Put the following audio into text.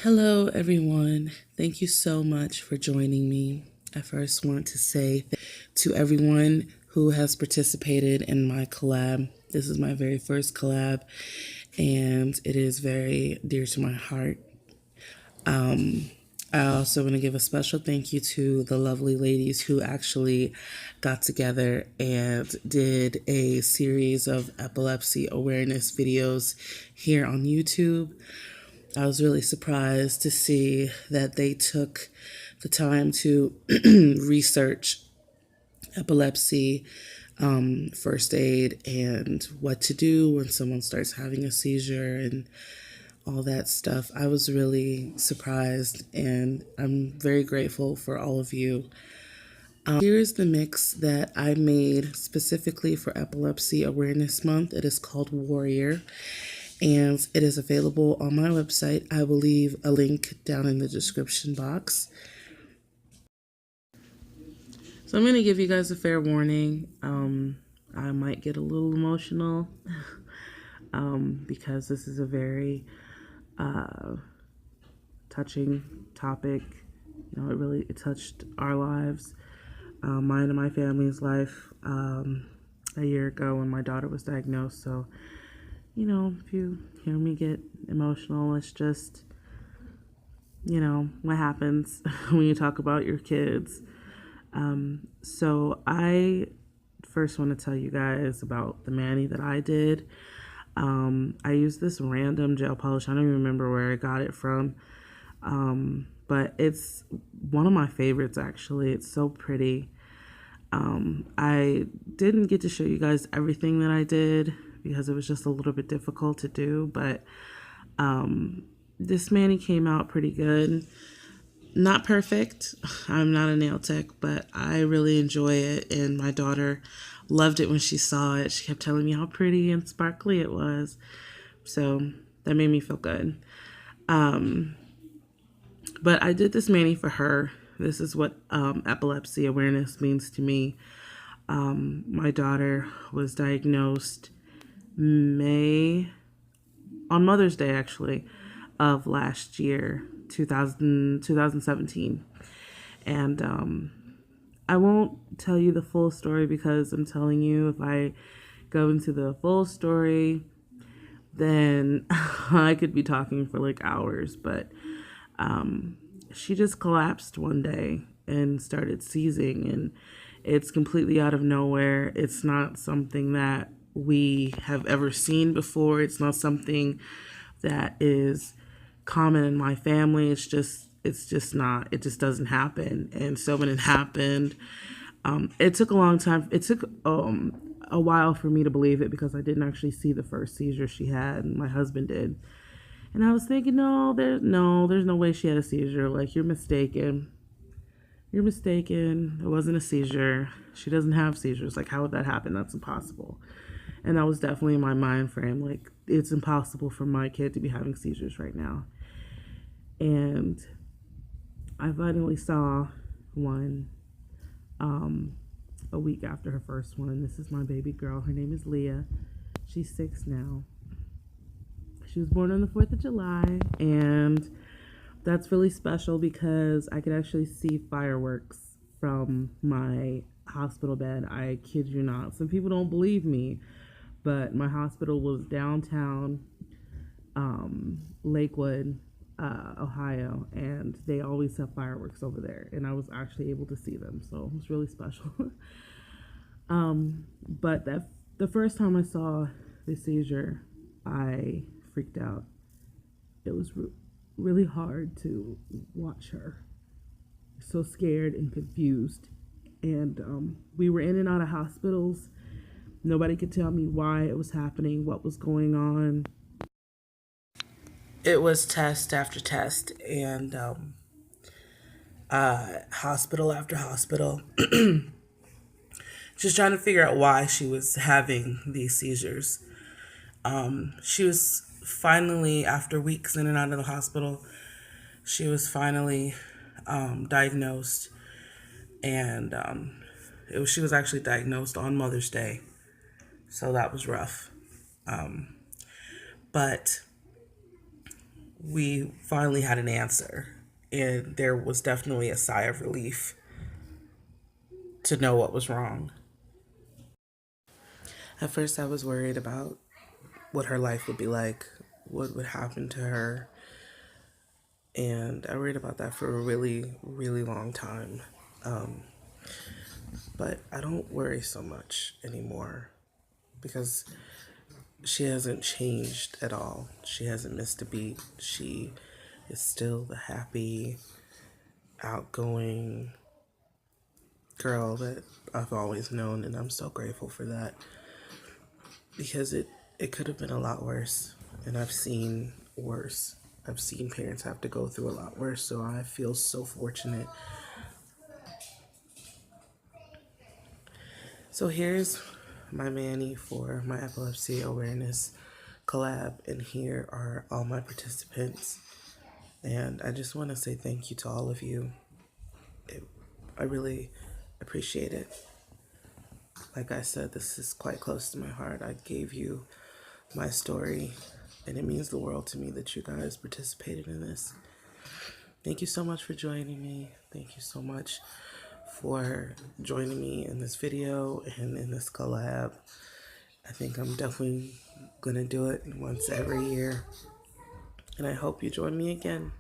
Hello, everyone. Thank you so much for joining me. I first want to say to everyone who has participated in my collab. This is my very first collab, and it is very dear to my heart. I also want to give a special thank you to the lovely ladies who actually got together and did a series of epilepsy awareness videos here on YouTube. I was really surprised to see that they took the time to research epilepsy, first aid, and what to do when someone starts having a seizure and all that stuff. I was really surprised, and I'm very grateful for all of you. Here's the mix that I made specifically for Epilepsy Awareness Month. It is called Warrior, and it is available on my website. I will leave a link down in the description box. So I'm going to give you guys a fair warning. I might get a little emotional because this is a very touching topic. You know, it touched our lives, mine and my family's life, a year ago when my daughter was diagnosed. So, you know, if you hear me get emotional, it's just, you know, what happens when you talk about your kids. So I first want to tell you guys about the mani that I did. I used this random gel polish. I don't even remember where I got it from. But it's one of my favorites, actually. It's so pretty. I didn't get to show you guys everything that I did because it was just a little bit difficult to do, but this mani came out pretty good. Not perfect. I'm not a nail tech, but I really enjoy it, and my daughter loved it when she saw it. She kept telling me how pretty and sparkly it was, so that made me feel good. But I did this mani for her. This is what epilepsy awareness means to me. My daughter was diagnosed on Mother's Day, actually, of last year, 2017. And I won't tell you the full story because I'm telling you, if I go into the full story, then I could be talking for like hours. But she just collapsed one day and started seizing, and it's completely out of nowhere. It's not something that we have ever seen before. It's not something that is common in my family. It's just not. It just doesn't happen. And so when it happened, it took a long time. It took a while for me to believe it because I didn't actually see the first seizure she had, and my husband did. And I was thinking, there's no way she had a seizure. Like, you're mistaken. You're mistaken. It wasn't a seizure. She doesn't have seizures. Like, how would that happen? That's impossible. And that was definitely in my mind frame. Like, it's impossible for my kid to be having seizures right now. And I finally saw one a week after her first one. This is my baby girl. Her name is Leah. She's 6 now. She was born on the 4th of July, and that's really special because I could actually see fireworks from my hospital bed. I kid you not. Some people don't believe me, but my hospital was downtown Lakewood, Ohio, and they always have fireworks over there, and I was actually able to see them, so it was really special. But the first time I saw the seizure, I freaked out. It was really hard to watch her, so scared and confused. And we were in and out of hospitals. Nobody could tell me why it was happening, what was going on. It was test after test, and hospital after hospital, just trying to figure out why she was having these seizures. She was finally, after weeks in and out of the hospital, she was finally diagnosed, and she was actually diagnosed on Mother's Day, so that was rough. But we finally had an answer. And there was definitely a sigh of relief to know what was wrong. At first, I was worried about what her life would be like, what would happen to her. And I worried about that for a really, really long time. Um, but I don't worry so much anymore because she hasn't changed at all. She hasn't missed a beat. She is still the happy, outgoing girl that I've always known, and I'm so grateful for that because it could have been a lot worse, and I've seen worse. I've seen parents have to go through a lot worse, so I feel so fortunate. So here's my Manny for my epilepsy awareness collab, and here are all my participants. And I just want to say thank you to all of you. I really appreciate it. Like I said, this is quite close to my heart. I gave you my story, and it means the world to me that you guys participated in this. Thank you so much for joining me. Thank you so much for joining me in this video and in this collab. I think I'm definitely gonna do it once every year, and I hope you join me again.